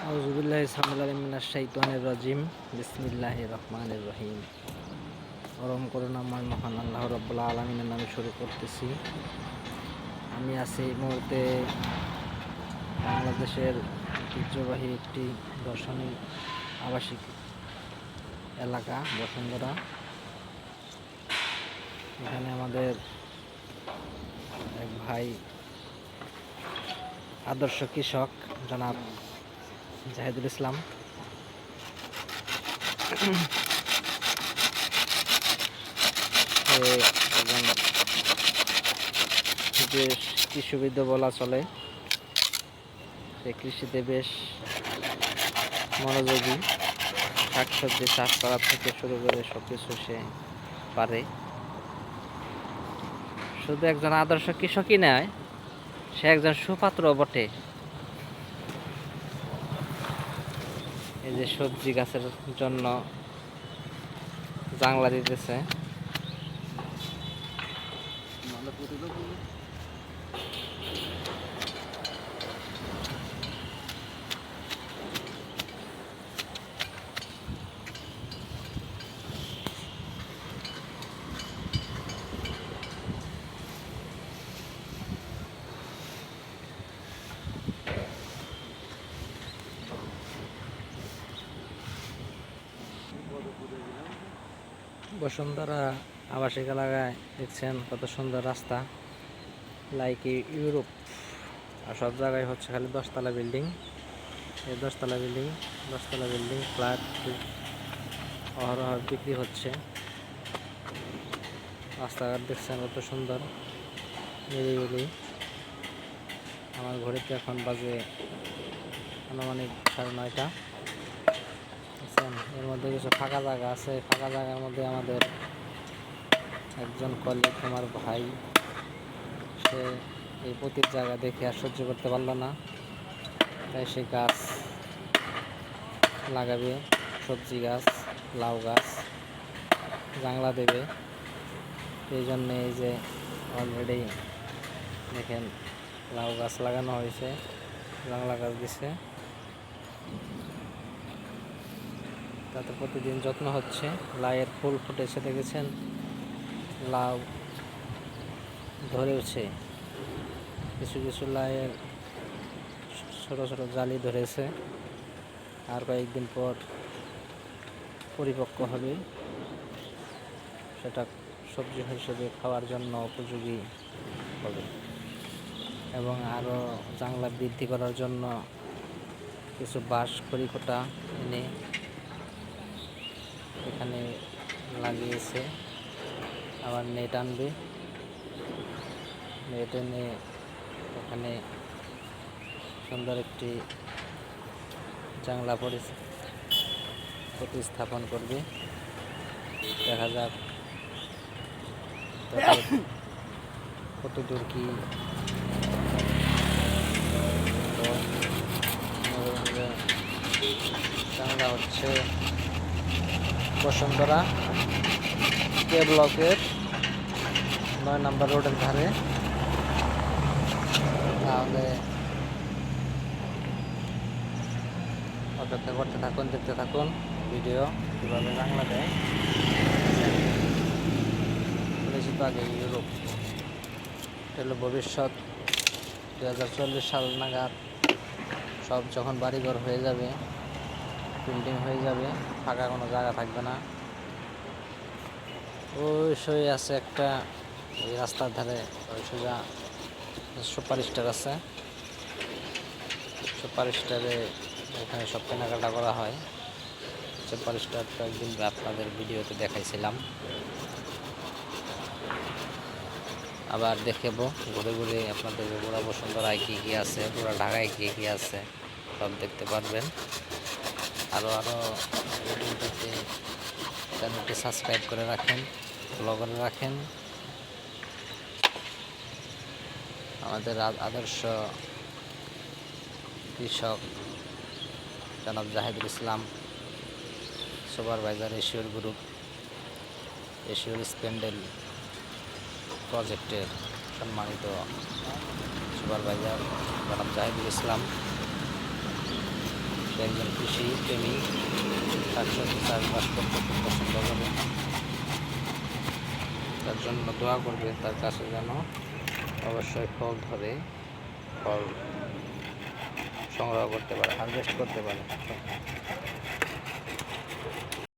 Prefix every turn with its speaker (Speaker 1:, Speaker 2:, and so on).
Speaker 1: আউযুবিল্লাহি সামিল মিনাশ শাইতানির রাজিম। বিসমিল্লাহির রহমানির রহিম। পরম করুণাময় মহান আল্লাহ রাব্বুল আলামিনের নামে শুরু করতেছি। আমি আছি এই মুহূর্তে বাংলাদেশের ঐতিহ্যবাহী একটি দর্শনীয় আবাসিক এলাকা বসুন্ধরা। এখানে আমাদের এক ভাই আদর্শ কৃষক জনাব জাহিদুল ইসলাম যে কৃষিবিদ বলা চলে, সে কৃষিতে বেশ মনোযোগী। শাকসবজি চাষ করা থেকে শুরু করে সবকিছু সে পারে। শুধু একজন আদর্শ কৃষকই নয়, সে একজন সুপাত্র বটে। এই যে সবজি গাছের জন্য জাংলা দিতেছে। বসুন্ধরা আবাসিক এলাকায় দেখছেন কত সুন্দর রাস্তা, লাইক ইউরোপ। আর সব জায়গায় হচ্ছে খালি দশতলা বিল্ডিং, এই দশতলা বিল্ডিং ফ্ল্যাট অহরহ বিক্রি হচ্ছে। রাস্তাঘাট দেখছেন কত সুন্দর নিরিবিলি। আমার ঘড়িতে এখন বাজে আনুমানিক 9:30। এর মধ্যে কিছু ফাঁকা জায়গা আছে। ফাঁকা জায়গার মধ্যে আমাদের একজন কলিগ, আমার ভাই, সে এই পতির জায়গা দেখে আর সহ্য করতে পারল না, তাই সে গাছ লাগাবে, সবজি গাছ, লাউ গাছ, জাংলা দেবে। এই জন্যে এই যে অলরেডি দেখেন লাউ গাছ লাগানো হয়েছে, জাংলা গাছ দিছে। তাতে প্রতিদিন যত্ন হচ্ছে। লাউয়ের ফুল ফুটেছে দেখেছেন, লাউ ধরেছে, কিছু কিছু লাউয়ের ছোট ছোট জালি ধরেছে। আর কয়েকদিন পর পরিপক্ক হবে, সেটা সবজি হিসেবে খাওয়ার জন্য উপযোগী হবে। এবং আরও জাংলা বৃদ্ধি করার জন্য কিছু বাঁশ খড়িকোটা এনে এখানে লাগিয়েছে। আবার নেট আনবে, নেট এনে এখানে সুন্দর একটি জাংলা প্রতিস্থাপন করবে। দেখা যাক কত দূর কি জাংলা হচ্ছে। বসুন্ধরা কে ব্লকের 9 নম্বর রোডের ধারে। তাহলে অপেক্ষা করতে থাকুন, দেখতে থাকুন ভিডিও কীভাবে জাংলা দেয়। পরিচিত আগে ইউরোপ, এটা হলো ভবিষ্যৎ। 2040 সাল নাগাদ সব যখন বাড়িঘর হয়ে যাবে, বিল্ডিং হয়ে যাবে, ফাঁকা কোনো জায়গা থাকবে না। ওই সই আছে একটা, এই রাস্তার ধারে ওই সোজা সুপার স্টার আছে। সুপার স্টারে এখানে সব কেনাকাটা করা হয়। সুপার স্টার তো একদিন আপনাদের ভিডিওতে দেখাইছিলাম, আবার দেখাবো ঘুরে ঘুরে আপনাদের পুরা বসুন্ধরায় কী কী আছে, পুরা ঢাকায় কী কী আছে সব দেখতে পারবেন। আরও ইউটিউবটিতে চ্যানেলটি সাবস্ক্রাইব করে রাখেন, ফলো করে রাখেন। আমাদের আদর্শ কৃষক জনাব Jahidul Islam, supervisor Assure group, Assure স্প্যান্ডেল প্রজেক্টের সম্মানিত সুপারভাইজার জনাব জাহিদুল ইসলাম সে একজন কৃষি প্রেমিক, শাকসবজি চাষবাস করতে খুব পছন্দ করে। তার জন্য দোয়া করবে তার কাছে যেন অবশ্যই ফল ধরে, ফল সংগ্রহ করতে পারে, হারভেস্ট করতে পারে।